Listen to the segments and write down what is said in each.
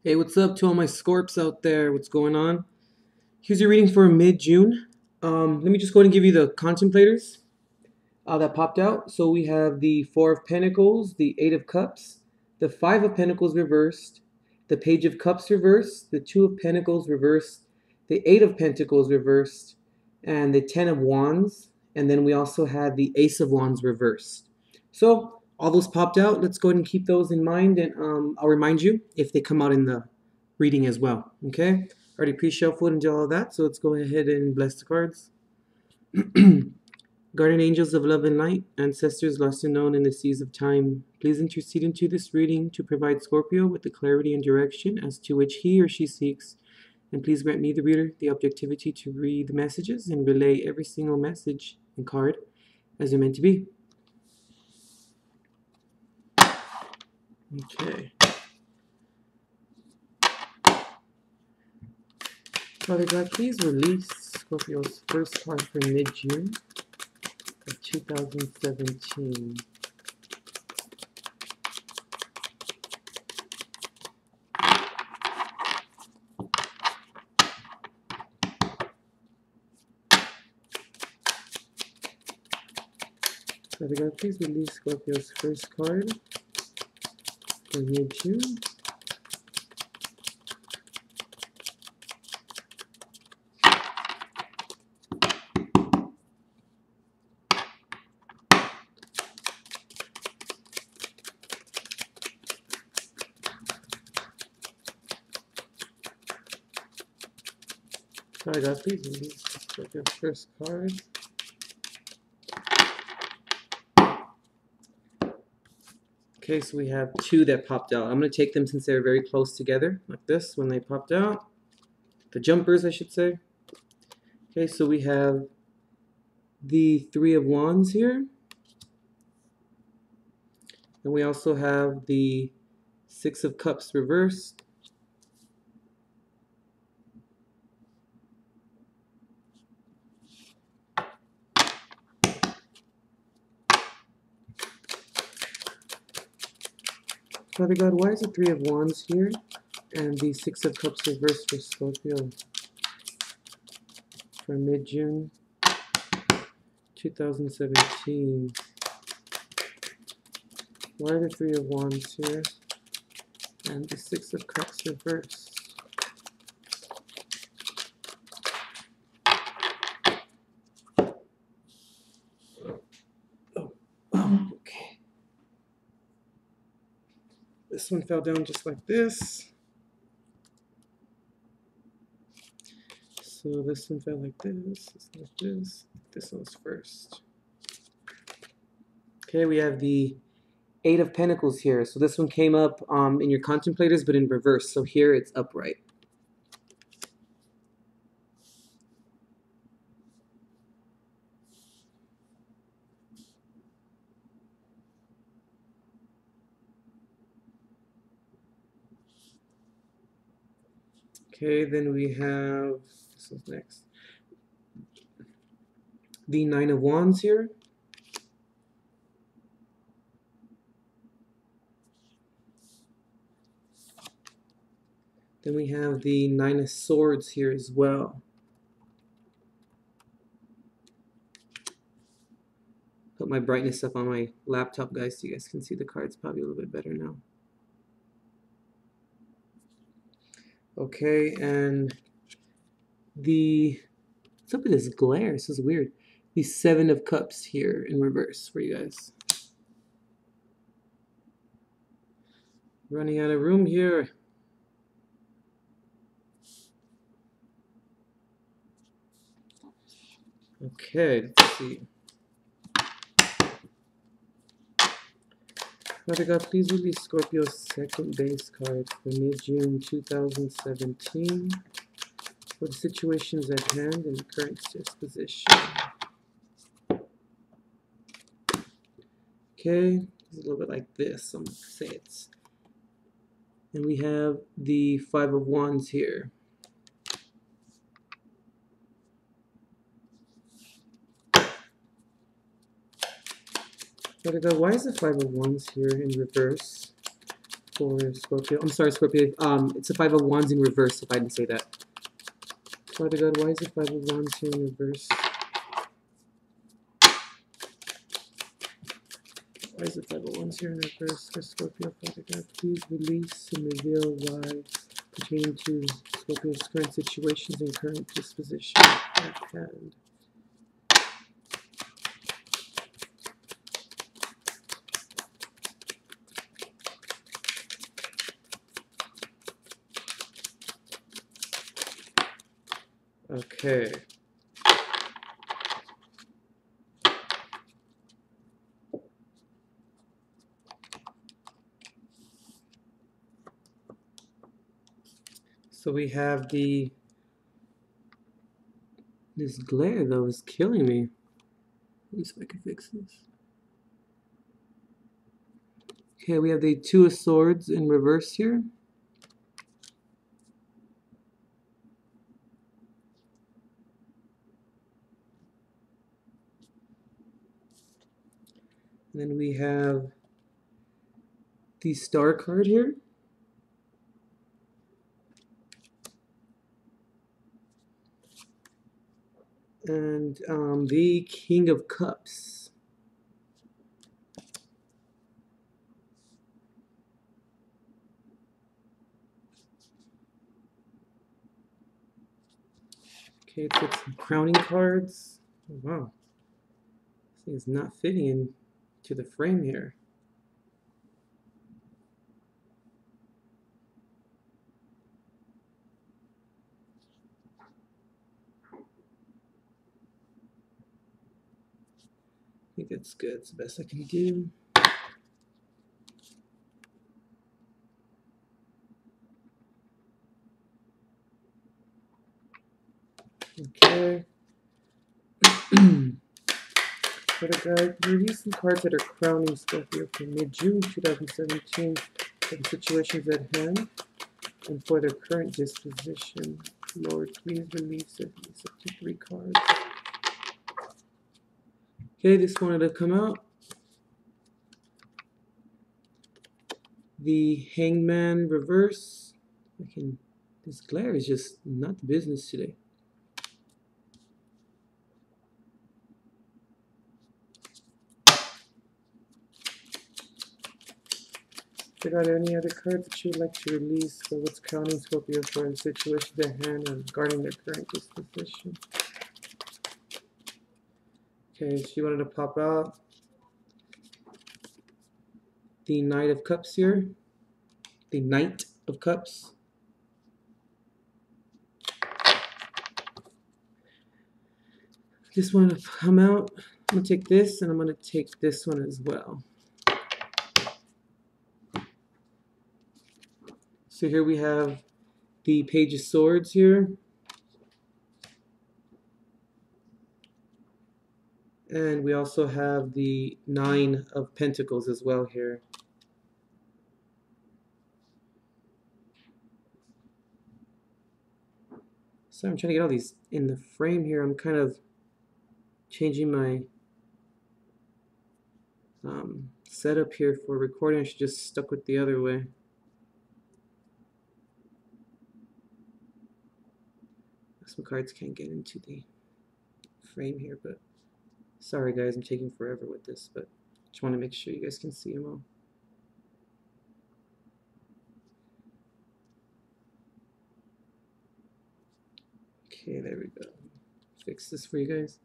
Hey, what's up to all my Scorps out there? What's going on? Here's your reading for mid-June. Let me just go ahead and give you the contemplators that popped out. So we have the Four of Pentacles, the Eight of Cups, the Five of Pentacles reversed, the Page of Cups reversed, the Two of Pentacles reversed, the Eight of Pentacles reversed, and the Ten of Wands. And then we also had the Ace of Wands reversed. So all those popped out. Let's go ahead and keep those in mind, and I'll remind you if they come out in the reading as well. Okay? Already pre-shuffled and did all of that, so let's go ahead and bless the cards. Guardian angels of love and light, ancestors lost and known in the seas of time, please intercede into this reading to provide Scorpio with the clarity and direction as to which he or she seeks. And please grant me, the reader, the objectivity to read the messages and relay every single message and card as they're meant to be. Okay. Father God, please release Scorpio's first card for mid-June of 2017. Father God, please release Scorpio's first card for mid-June. Father God, please release Scorpio's first card. Okay, so we have two that popped out. I'm going to take them since they're very close together, like this, when they popped out. The jumpers, I should say. Okay, so we have the Three of Wands here. And we also have the Six of Cups reversed. Father God, why is the Three of Wands here and the Six of Cups reversed for Scorpio for mid-June 2017? Why are the Three of Wands here and the Six of Cups reversed? Oh, okay. This one fell down just like this. So this one fell like this, this one's first. Okay, we have the Eight of Pentacles here. So this one came up in your contemplators, but in reverse. So here it's upright. Okay, then we have, this is next, the Nine of Wands here. Then we have the Nine of Swords here as well. Put my brightness up on my laptop, guys, so you guys can see the cards probably a little bit better now. Okay, and what's up with this glare? This is weird. The Seven of Cups here in reverse for you guys. Running out of room here. Okay, let's see. Father God, please release Scorpio's second base card for mid-June 2017 for the situations at hand and the current disposition. Okay, it's a little bit like this. I'm going to say it. And we have the Five of Wands here. Father God, why is the Five of Wands here in reverse for Scorpio. I'm sorry, Scorpio. It's a Five of Wands in reverse, if I didn't say that. Father God, why is the Five of Wands here in reverse? Why is the Five of Wands here in reverse for Scorpio? Father God, please release and reveal why pertaining to Scorpio's current situations and current disposition at hand. Okay. So we have this glare though is killing me. Let me see if I can fix this. Okay, we have the Two of Swords in reverse here. And then we have the Star card here. And the King of Cups. Okay, it took some crowning cards. Oh, wow. This thing is not fitting into the frame here. I think that's good. It's the best I can do. Okay. For the guide, release some cards that are crowning Scorpio for mid-June 2017 for the situations at hand and for their current disposition. Lord, please release at least up to 3 cards. Okay, this wanted to come out. The Hangman reverse. This glare is just not the business today. If there are any other cards that you would like to release for what's crowning Scorpio for the situations at hand and regarding their current disposition. Okay, she wanted to pop out the Knight of Cups here. The Knight of Cups. This one to come out. I'm going to take this and I'm going to take this one as well. So here we have the Page of Swords here. And we also have the Nine of Pentacles as well here. So I'm trying to get all these in the frame here. I'm kind of changing my setup here for recording. I should just stuck with the other way. Some cards can't get into the frame here, but sorry guys, I'm taking forever with this, but just want to make sure you guys can see them all. Okay, there we go. Fix this for you guys.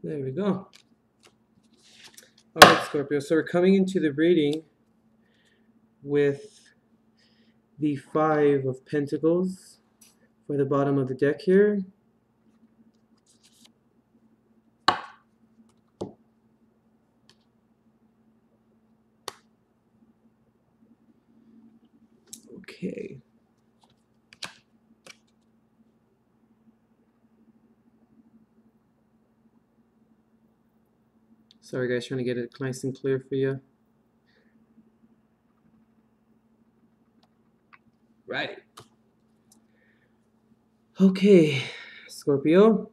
There we go. Alright, Scorpio, so we're coming into the reading with the Five of Pentacles for the bottom of the deck here. Okay. Sorry guys, trying to get it nice and clear for you. Right. Okay, Scorpio.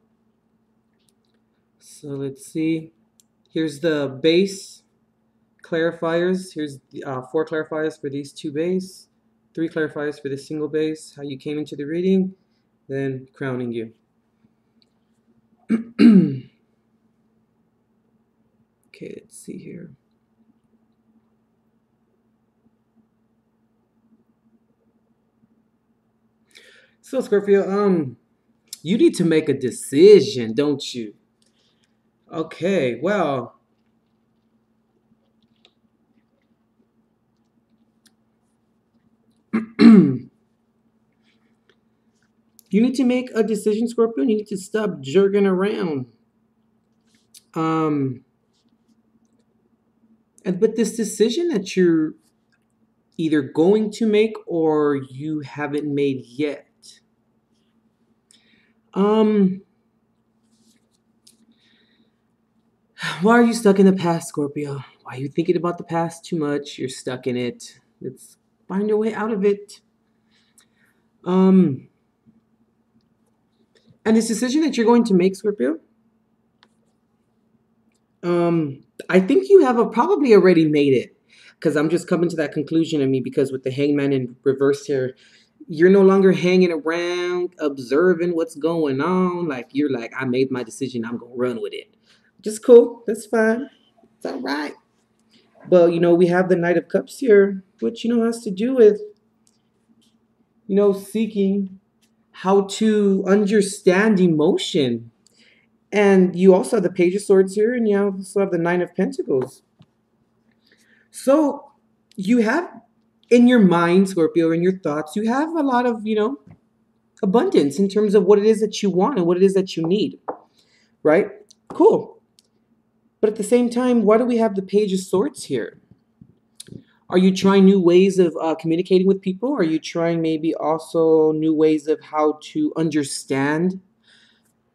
So let's see. Here's the base clarifiers. Here's the, 4 clarifiers for these 2 bays, 3 clarifiers for this single base, how you came into the reading, then crowning you. Okay, let's see here. So Scorpio, you need to make a decision, don't you? Okay, well, you need to make a decision, Scorpio. You need to stop jerking around. But this decision that you're either going to make or you haven't made yet. Why are you stuck in the past, Scorpio? Why are you thinking about the past too much? You're stuck in it. Let's find your way out of it. And this decision that you're going to make, Scorpio, I think you have probably already made it, because I'm just coming to that conclusion. I mean, because with the Hangman in reverse here, you're no longer hanging around observing what's going on. Like, you're like, I made my decision, I'm gonna run with it. Just cool. That's fine. It's all right. But, we have the Knight of Cups here, which, has to do with, seeking how to understand emotion. And you also have the Page of Swords here, and you also have the Nine of Pentacles. So you have in your mind, Scorpio, in your thoughts, you have a lot of, abundance in terms of what it is that you want and what it is that you need, right? Cool. But at the same time, why do we have the Page of Swords here? Are you trying new ways of communicating with people? Are you trying maybe also new ways of how to understand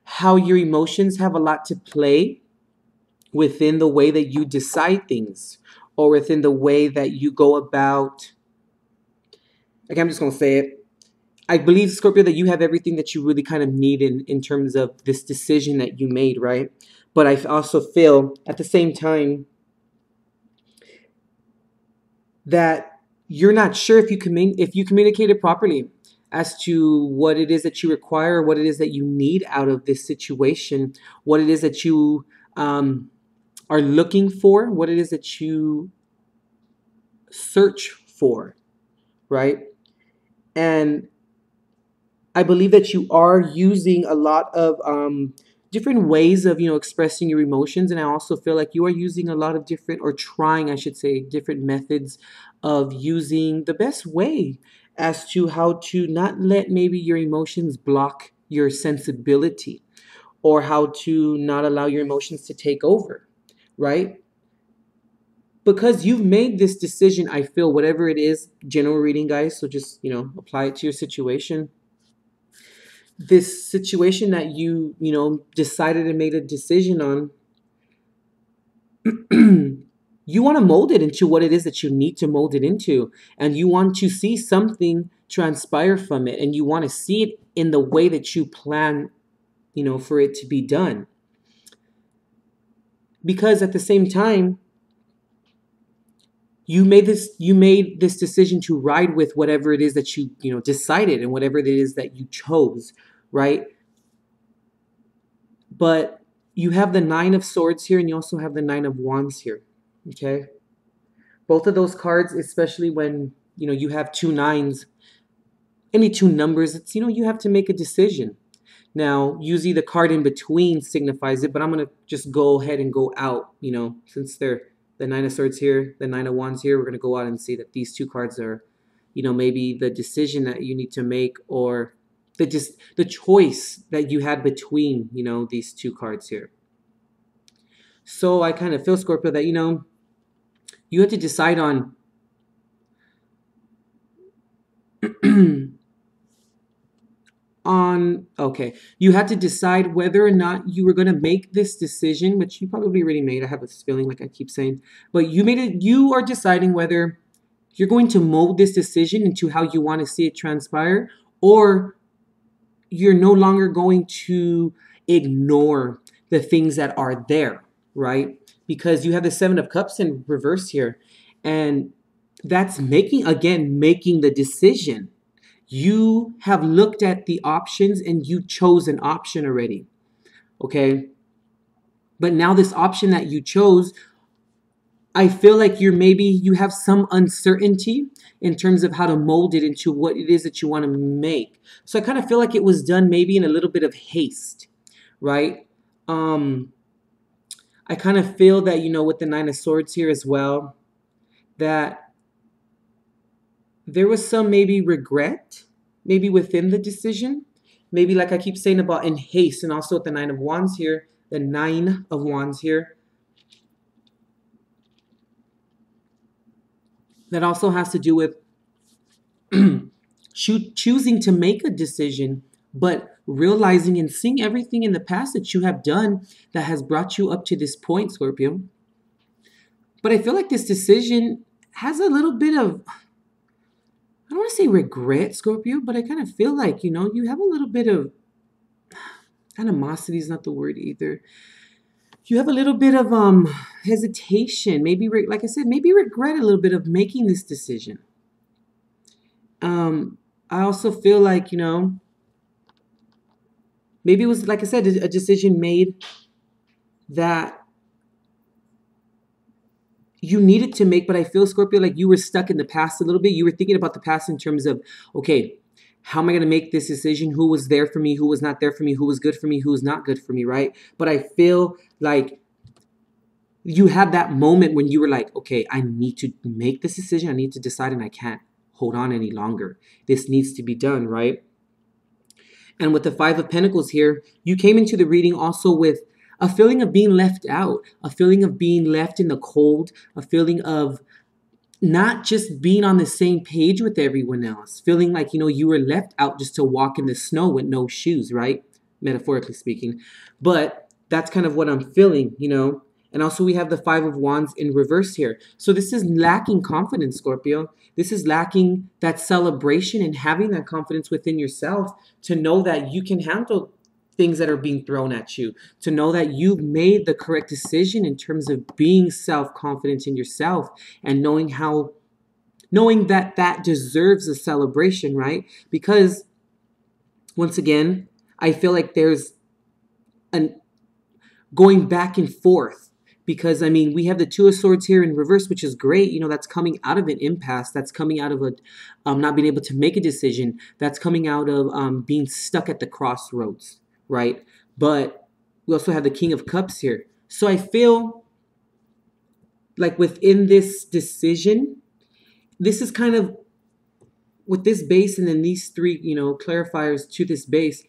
how your emotions have a lot to play within the way that you decide things, or within the way that you go about? Like, I'm just going to say it. I believe, Scorpio, that you have everything that you really kind of need in terms of this decision that you made, right? But I also feel at the same time that you're not sure if you communicated properly as to what it is that you require, what it is that you need out of this situation, what it is that you are looking for, what it is that you search for, right? And I believe that you are using a lot of different ways of, expressing your emotions. And I also feel like you are using a lot of different, or trying, I should say, different methods of using the best way as to how to not let maybe your emotions block your sensibility, or how to not allow your emotions to take over, right? Because you've made this decision, I feel, whatever it is, general reading, guys, so just, apply it to your situation. This situation that you decided and made a decision on, you want to mold it into what it is that you need to mold it into. And you want to see something transpire from it. And you want to see it in the way that you plan, for it to be done. Because at the same time, you made this decision to ride with whatever it is that you decided, and whatever it is that you chose, right? But you have the Nine of Swords here, and you also have the Nine of Wands here, okay? Both of those cards, especially when, you have 2 nines, any 2 numbers, it's, you have to make a decision. Now, usually the card in between signifies it, but I'm going to just go ahead and go out, since they're the Nine of Swords here, the Nine of Wands here, we're going to go out and see that these 2 cards are, maybe the decision that you need to make, or the choice that you had between, these 2 cards here. So I kind of feel, Scorpio, that, you have to decide on you had to decide whether or not you were going to make this decision, which you probably already made. I have this feeling, like I keep saying, but you made it. You are deciding whether you're going to mold this decision into how you want to see it transpire, or you're no longer going to ignore the things that are there, right? because you have the Seven of Cups in reverse here. And that's making the decision. You have looked at the options and you chose an option already. Okay. But now this option that you chose, I feel like you have some uncertainty in terms of how to mold it into what it is that you want to make. So I kind of feel like it was done maybe in a little bit of haste, right? I kind of feel that, with the Nine of Swords here as well, that there was some maybe regret, maybe within the decision. Maybe like I keep saying about in haste, and also with the Nine of Wands here, the Nine of Wands here. That also has to do with choosing to make a decision, but realizing and seeing everything in the past that you have done that has brought you up to this point, Scorpio. But I feel like this decision has a little bit of, I don't want to say regret, Scorpio, but I kind of feel like, you have a little bit of, animosity is not the word either. You have a little bit of hesitation, maybe, like I said, maybe regret a little bit of making this decision. I also feel like, maybe it was, like I said, a decision made that you needed to make, but I feel, Scorpio, like you were stuck in the past a little bit. You were thinking about the past in terms of, okay, how am I going to make this decision? Who was there for me? Who was not there for me? Who was good for me? Who was not good for me, right? But I feel like you had that moment when you were like, okay, I need to make this decision. I need to decide, and I can't hold on any longer. This needs to be done, right? And with the Five of Pentacles here, you came into the reading also with a feeling of being left out, a feeling of being left in the cold, a feeling of not just being on the same page with everyone else, feeling like, you were left out just to walk in the snow with no shoes, right? Metaphorically speaking. But that's kind of what I'm feeling, And also we have the Five of Wands in reverse here. So this is lacking confidence, Scorpio. This is lacking that celebration and having that confidence within yourself to know that you can handle things that are being thrown at you, to know that you've made the correct decision in terms of being self-confident in yourself and knowing that that deserves a celebration, right? Because once again, I feel like there's an going back and forth, because we have the Two of Swords here in reverse, which is great. That's coming out of an impasse. That's coming out of not being able to make a decision. That's coming out of being stuck at the crossroads, right? But we also have the King of Cups here. So I feel like within this decision, this is kind of with this base and then these three, clarifiers to this base,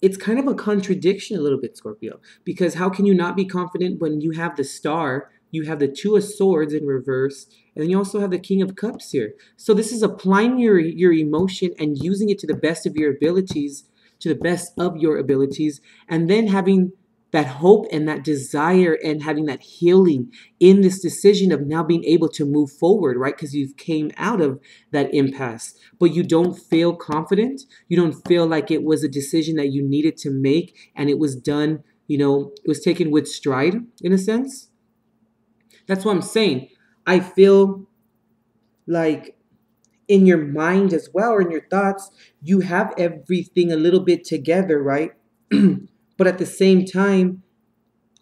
it's kind of a contradiction a little bit, Scorpio, because how can you not be confident when you have the Star, you have the Two of Swords in reverse, and then you also have the King of Cups here. So this is applying your emotion and using it to the best of your abilities, and then having that hope and that desire and having that healing in this decision of now being able to move forward, right? Because you've came out of that impasse, but you don't feel confident. You don't feel like it was a decision that you needed to make and it was done, it was taken with stride in a sense. That's what I'm saying. I feel like in your mind as well, or in your thoughts, you have everything a little bit together, right? But at the same time,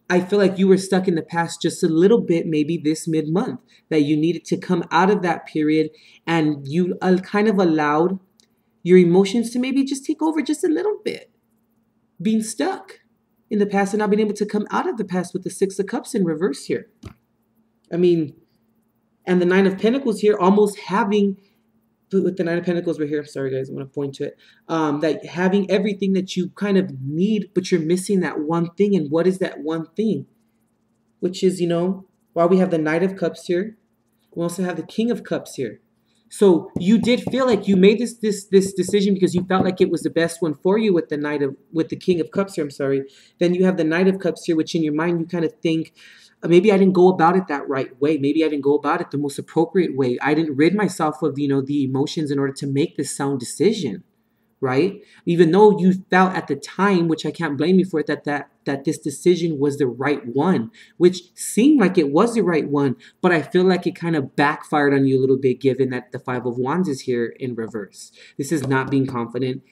I feel like you were stuck in the past just a little bit, maybe this mid-month, that you needed to come out of that period, and you kind of allowed your emotions to maybe just take over just a little bit, being stuck in the past and not being able to come out of the past with the Six of Cups in reverse here. And the Nine of Pentacles here, almost having, with the Nine of Pentacles right here, I'm sorry guys, I'm going to point to it, that having everything that you kind of need, but you're missing that one thing. And what is that one thing? Which is, while we have the Knight of Cups here, we also have the King of Cups here. So you did feel like you made this decision because you felt like it was the best one for you with the King of Cups here, I'm sorry. Then you have the Knight of Cups here, which in your mind you kind of think, maybe I didn't go about it that right way. Maybe I didn't go about it the most appropriate way. I didn't rid myself of, the emotions in order to make this sound decision, right? Even though you felt at the time, which I can't blame you for it, that this decision was the right one, which seemed like it was the right one, but I feel like it kind of backfired on you a little bit, given that the Five of Wands is here in reverse. This is not being confident.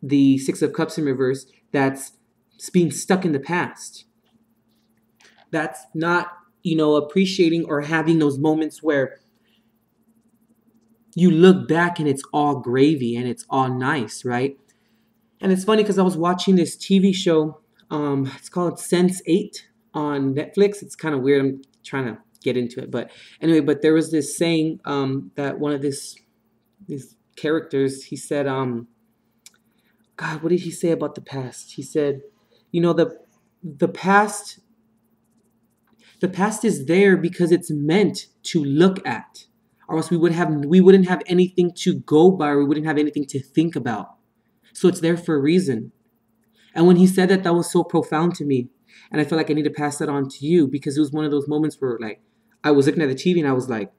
The Six of Cups in reverse, that's being stuck in the past. That's not, appreciating or having those moments where you look back and it's all gravy and it's all nice, right? And it's funny because I was watching this TV show. It's called Sense8 on Netflix. It's kind of weird. I'm trying to get into it, but anyway. But there was this saying that one of these characters, he said, God, what did he say about the past? He said, the past is there because it's meant to look at, or else we wouldn't have anything to go by, or we wouldn't have anything to think about. So it's there for a reason. And when he said that, that was so profound to me. And I feel like I need to pass that on to you, because it was one of those moments where, like, I was looking at the TV and I was like,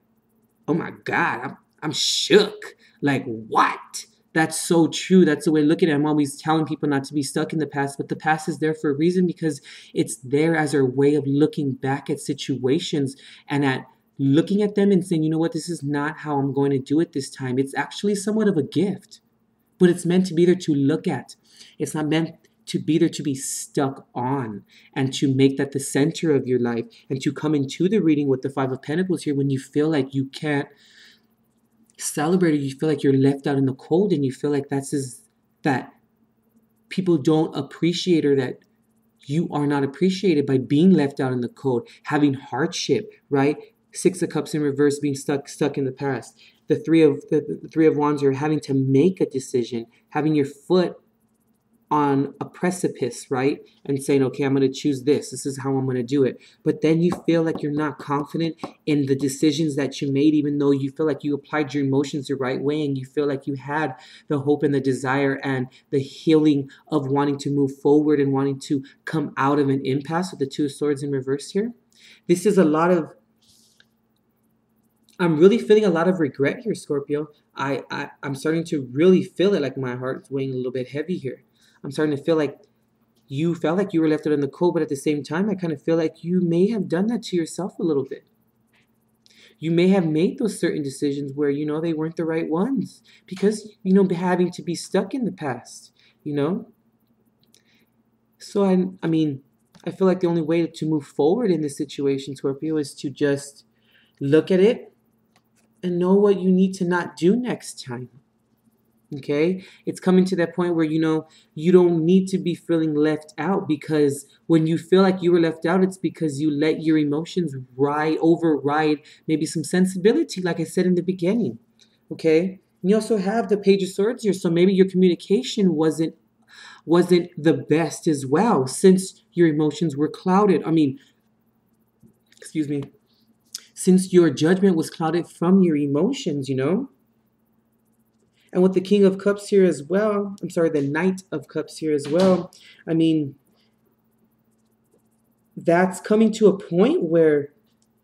oh my God, I'm shook. Like, what? That's so true. That's the way to look at it. I'm always telling people not to be stuck in the past, but the past is there for a reason, because it's there as our way of looking back at situations and at looking at them and saying, you know what, this is not how I'm going to do it this time. It's actually somewhat of a gift, but it's meant to be there to look at. It's not meant to be there to be stuck on, and to make that the center of your life, and to come into the reading with the Five of Pentacles here when you feel like you can't celebrate, or you feel like you're left out in the cold, and you feel like that people don't appreciate, or that you are not appreciated by being left out in the cold, having hardship, right? Six of Cups in reverse, being stuck in the past. The three of Wands, are having to make a decision, having your foot on a precipice, right? And saying, okay, I'm going to choose this. This is how I'm going to do it. But then you feel like you're not confident in the decisions that you made, even though you feel like you applied your emotions the right way, and you feel like you had the hope and the desire and the healing of wanting to move forward and wanting to come out of an impasse with the Two of Swords in reverse here. This is I'm really feeling a lot of regret here, Scorpio. I'm starting to really feel it, like my heart's weighing a little bit heavy here. I'm starting to feel like you felt like you were left out in the cold, but at the same time, I kind of feel like you may have done that to yourself a little bit. You may have made those certain decisions where, they weren't the right ones, because, having to be stuck in the past, So, I mean, I feel like the only way to move forward in this situation, Scorpio, is to just look at it and know what you need to not do next time. Okay, it's coming to that point where you don't need to be feeling left out, because when you feel like you were left out, it's because you let your emotions override maybe some sensibility, like I said in the beginning. Okay, and you also have the Page of Swords here, so maybe your communication wasn't the best as well, since your emotions were clouded. Excuse me, since your judgment was clouded from your emotions, And with the King of Cups here as well, the Knight of Cups here as well, that's coming to a point where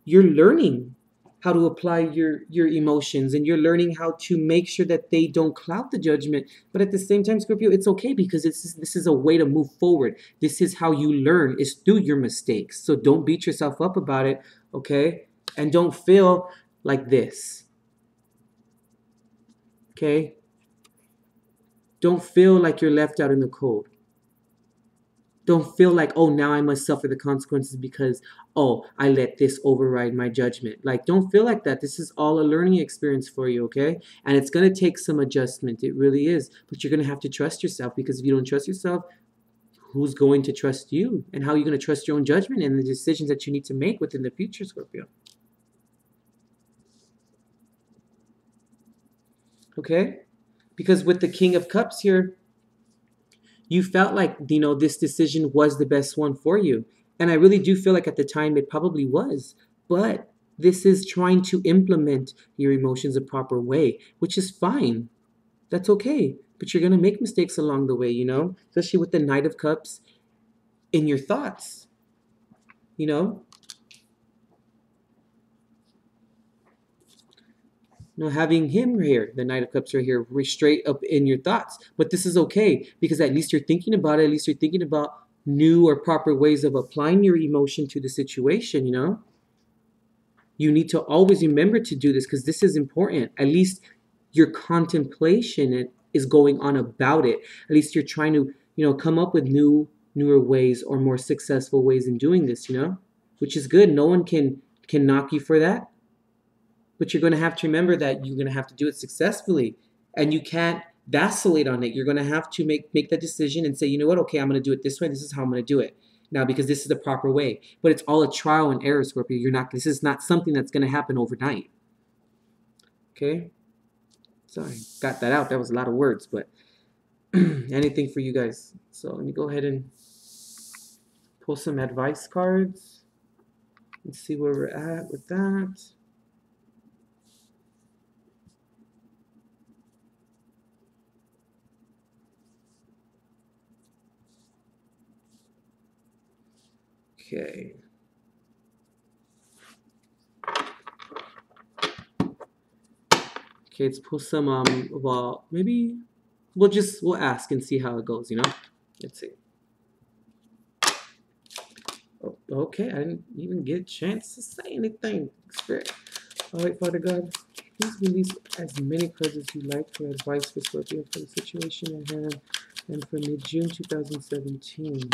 you're learning how to apply your emotions, and you're learning how to make sure that they don't cloud the judgment. But at the same time, Scorpio, it's okay, because this is a way to move forward. This is how you learn, is through your mistakes. So don't beat yourself up about it, okay? And don't feel like this. Okay? Don't feel like you're left out in the cold. Don't feel like, oh, now I must suffer the consequences because, oh, I let this override my judgment. Like, don't feel like that. This is all a learning experience for you, okay? And it's going to take some adjustment. It really is. But you're going to have to trust yourself, because if you don't trust yourself, who's going to trust you? And how are you going to trust your own judgment and the decisions that you need to make within the future, Scorpio? Okay? Because with the King of Cups here, you felt like, this decision was the best one for you. And I really do feel like at the time it probably was. But this is trying to implement your emotions a proper way, which is fine. That's okay. But you're going to make mistakes along the way, especially with the Knight of Cups in your thoughts, you know, having him here, the Knight of Cups right here, straight up in your thoughts. But this is okay because at least you're thinking about it. At least you're thinking about new or proper ways of applying your emotion to the situation, you know? You need to always remember to do this because this is important. At least your contemplation is going on about it. At least you're trying to, you know, come up with newer ways or more successful ways in doing this, you know, which is good. No one can knock you for that. But you're going to have to remember that you're going to have to do it successfully, and you can't vacillate on it. You're going to have to make that decision and say, you know what, okay, I'm going to do it this way. This is how I'm going to do it now because this is the proper way. But it's all a trial and error, Scorpio. This is not something that's going to happen overnight. Okay? Sorry, got that out. That was a lot of words, but anything for you guys. So let me go ahead and pull some advice cards and see where we're at with that. Okay. Okay, let's pull some, well, maybe we'll ask and see how it goes, you know? Let's see. Oh, okay, I didn't even get a chance to say anything. Spirit. All right, Father God, please release as many cards as you like for advice for Scorpio for the situation at hand and for mid-June 2017.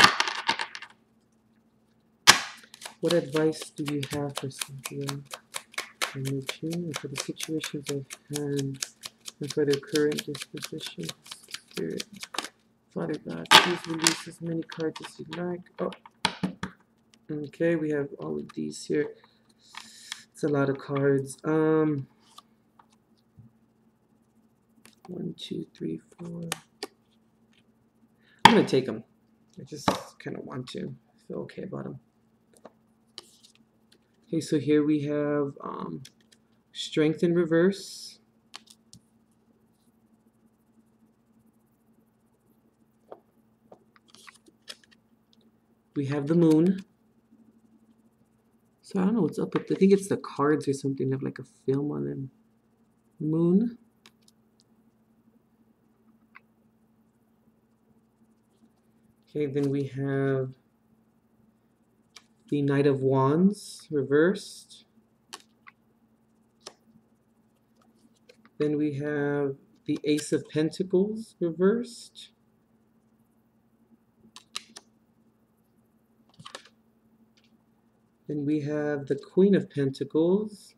What advice do you have for Scorpio for mid-June and for the situations at hand and for their current disposition? Spirit. Father God, please release as many cards as you like. Oh, okay, we have all of these here. It's a lot of cards. 1, 2, 3, 4. I'm gonna take them. I just kind of want to feel okay about them. Okay, so here we have Strength in reverse. We have the Moon. So I don't know what's up with, I think it's the cards or something. They have like a film on them. Moon. Okay, then we have the Knight of Wands reversed. Then we have the Ace of Pentacles reversed. Then we have the Queen of Pentacles.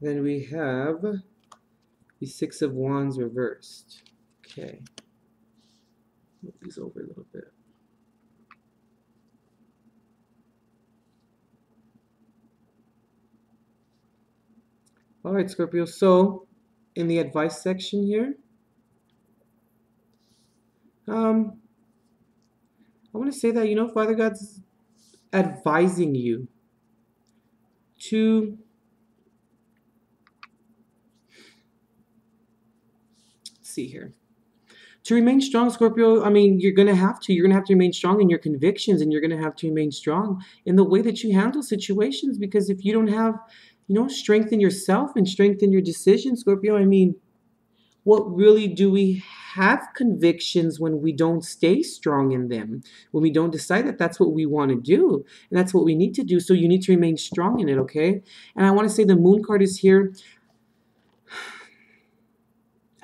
Then we have the Six of Wands reversed. Okay. Move these over a little bit. All right, Scorpio. So in the advice section here, I want to say that, you know, Father God's advising you to see here. To remain strong, Scorpio, I mean, you're going to have to. You're going to have to remain strong in your convictions, and you're going to have to remain strong in the way that you handle situations, because if you don't have, you know, strength in yourself and strength in your decisions, Scorpio, I mean, what really do we have convictions when we don't stay strong in them, when we don't decide that that's what we want to do, and that's what we need to do? So you need to remain strong in it, okay? And I want to say the Moon card is here.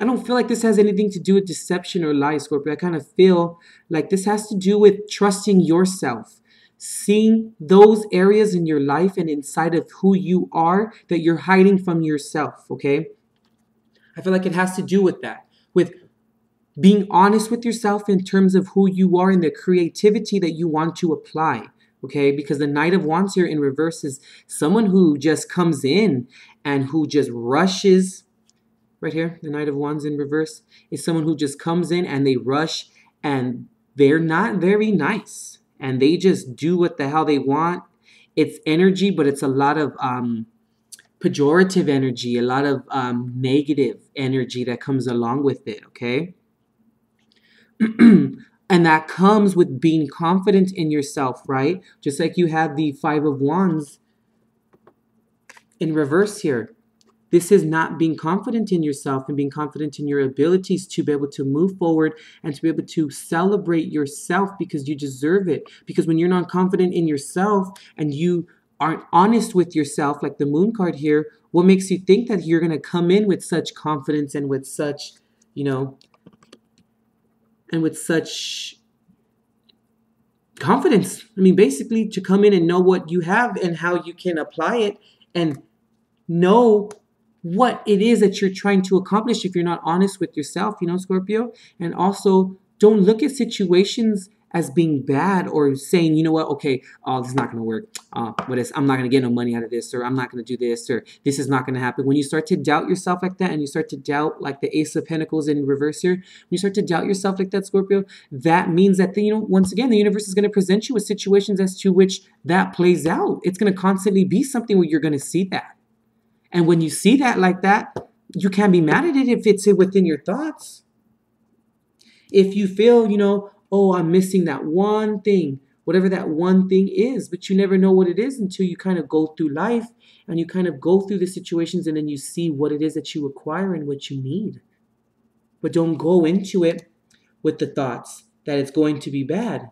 I don't feel like this has anything to do with deception or lies, Scorpio. I kind of feel like this has to do with trusting yourself, seeing those areas in your life and inside of who you are that you're hiding from yourself, okay? I feel like it has to do with that, with being honest with yourself in terms of who you are and the creativity that you want to apply, okay? Because the Knight of Wands here in reverse is someone who just comes in and who just rushes. Right here, the Knight of Wands in reverse is someone who just comes in and they rush and they're not very nice and they just do what the hell they want. It's energy, but it's a lot of pejorative energy, a lot of negative energy that comes along with it, okay? And that comes with being confident in yourself, right? Just like you had the Five of Wands in reverse here. This is not being confident in yourself and being confident in your abilities to be able to move forward and to be able to celebrate yourself because you deserve it. Because when you're not confident in yourself and you aren't honest with yourself, like the Moon card here, what makes you think that you're going to come in with such confidence and with such, and with such confidence? I mean, basically to come in and know what you have and how you can apply it and know what it is that you're trying to accomplish if you're not honest with yourself, Scorpio. And also, don't look at situations as being bad or saying, you know what, okay, oh, this is not going to work. I'm not going to get no money out of this, or I'm not going to do this, or this is not going to happen. When you start to doubt yourself like that, and you start to doubt, like the Ace of Pentacles in reverse here, when you start to doubt yourself like that, Scorpio, that means that, once again, the universe is going to present you with situations as to which that plays out. It's going to constantly be something where you're going to see that. And when you see that like that, you can't be mad at it if it's within your thoughts. If you feel, oh, I'm missing that one thing, whatever that one thing is, but you never know what it is until you kind of go through life and you kind of go through the situations and then you see what it is that you acquire and what you need. But don't go into it with the thoughts that it's going to be bad.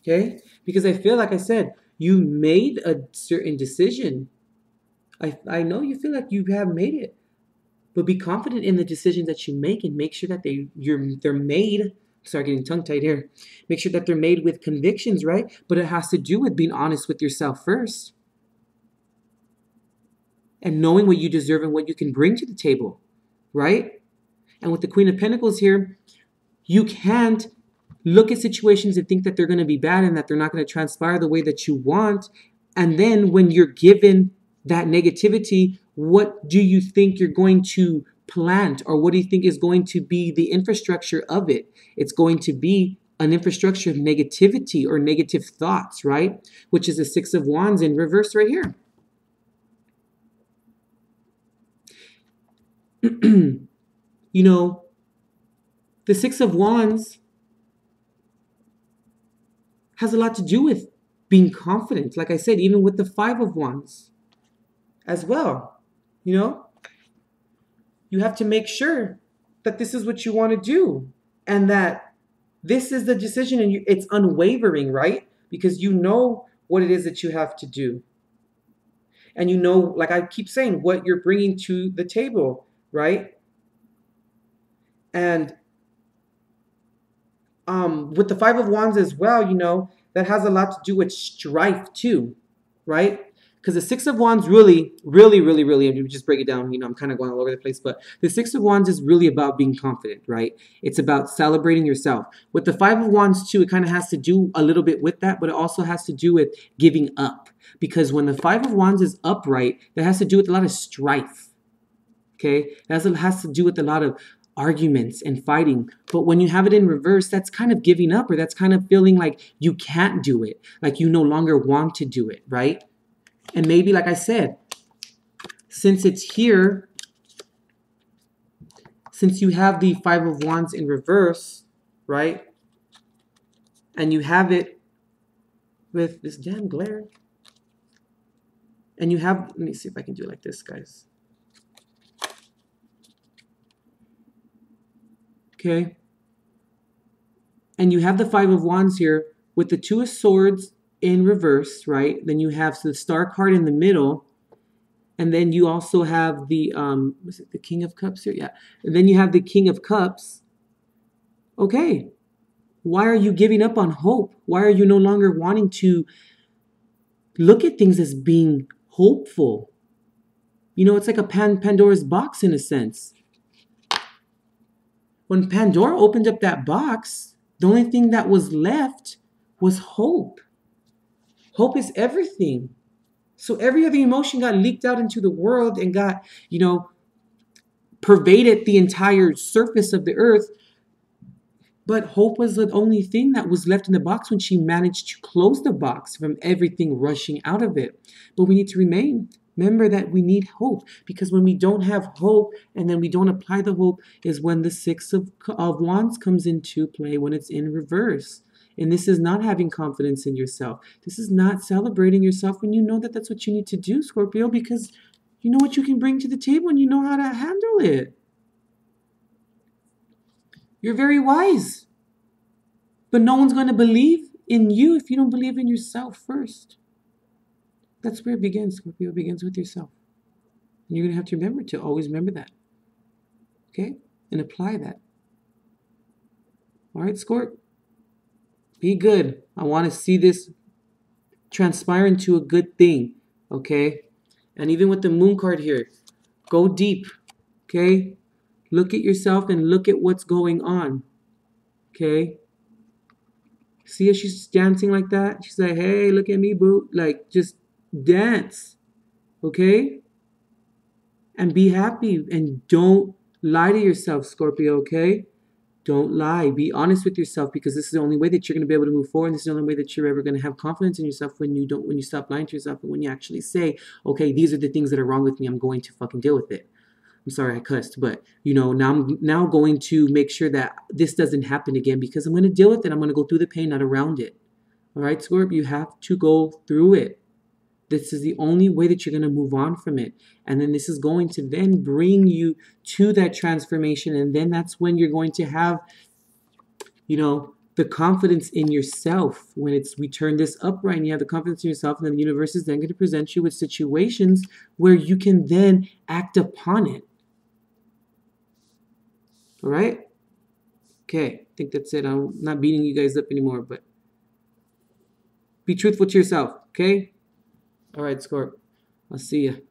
Okay? Because I feel, like I said, you made a certain decision. I know you feel like you have made it. But be confident in the decisions that you make and make sure that they're made. Sorry, getting tongue-tied here. Make sure that they're made with convictions, right? But it has to do with being honest with yourself first. And knowing what you deserve and what you can bring to the table, right? And with the Queen of Pentacles here, you can't look at situations and think that they're going to be bad and that they're not going to transpire the way that you want. And then when you're given that negativity, what do you think you're going to plant, or what do you think is going to be the infrastructure of it? It's going to be an infrastructure of negativity or negative thoughts, right? Which is the Six of Wands in reverse right here. The Six of Wands has a lot to do with being confident. Like I said, even with the Five of Wands as well. You have to make sure that this is what you want to do and that this is the decision, and it's unwavering, right? Because you know what it is that you have to do. And like I keep saying, what you're bringing to the table, right? And with the Five of Wands as well, that has a lot to do with strife too, right? Because the Six of Wands really, really, really, really, and you just break it down, I'm kind of going all over the place, but the Six of Wands is really about being confident, right? It's about celebrating yourself. With the Five of Wands too, it kind of has to do a little bit with that, but it also has to do with giving up. Because when the Five of Wands is upright, that has to do with a lot of strife, okay? That has to do with a lot of arguments and fighting. But when you have it in reverse, that's kind of giving up, or that's kind of feeling like you can't do it, like you no longer want to do it, right? And maybe, like I said, since it's here, since you have the Five of Wands in reverse, right? And you have it with this damn glare. And you have, let me see if I can do it like this, guys. Okay. And you have the Five of Wands here with the Two of Swords in reverse, right? Then you have the Star card in the middle. And then you also have the, was it the King of Cups here? Yeah. And then you have the King of Cups. Okay. Why are you giving up on hope? Why are you no longer wanting to look at things as being hopeful? It's like a Pandora's box in a sense. When Pandora opened up that box, the only thing that was left was hope. Hope is everything. So every other emotion got leaked out into the world and got, pervaded the entire surface of the earth. But hope was the only thing that was left in the box when she managed to close the box from everything rushing out of it. But we need to remain Remember that we need hope, because when we don't have hope and then we don't apply the hope is when the Six of Wands comes into play, when it's in reverse. And this is not having confidence in yourself. This is not celebrating yourself when you know that that's what you need to do, Scorpio, because you know what you can bring to the table and you know how to handle it. You're very wise. But no one's going to believe in you if you don't believe in yourself first. That's where it begins, Scorpio. It begins with yourself. And you're going to have to remember to always remember that. Okay? And apply that. All right, Scorp? Be good. I want to see this transpire into a good thing. Okay? And even with the moon card here, go deep. Okay? Look at yourself and look at what's going on. Okay? See how she's dancing like that? She's like, hey, look at me, boo. Like, just dance. Okay? And be happy. And don't lie to yourself, Scorpio, okay? Don't lie. Be honest with yourself, because this is the only way that you're going to be able to move forward. And this is the only way that you're ever going to have confidence in yourself, when you stop lying to yourself, and when you actually say, okay, these are the things that are wrong with me. I'm going to fucking deal with it. I'm sorry I cussed, but now I'm now going to make sure that this doesn't happen again, because I'm going to deal with it. I'm going to go through the pain, not around it. All right, Scorp, you have to go through it. This is the only way that you're going to move on from it. And then this is going to then bring you to that transformation. And then that's when you're going to have, the confidence in yourself. When we turn this upright and you have the confidence in yourself, and then the universe is then going to present you with situations where you can then act upon it. All right? Okay, I think that's it. I'm not beating you guys up anymore, but be truthful to yourself, okay? All right, Scorp. I'll see you.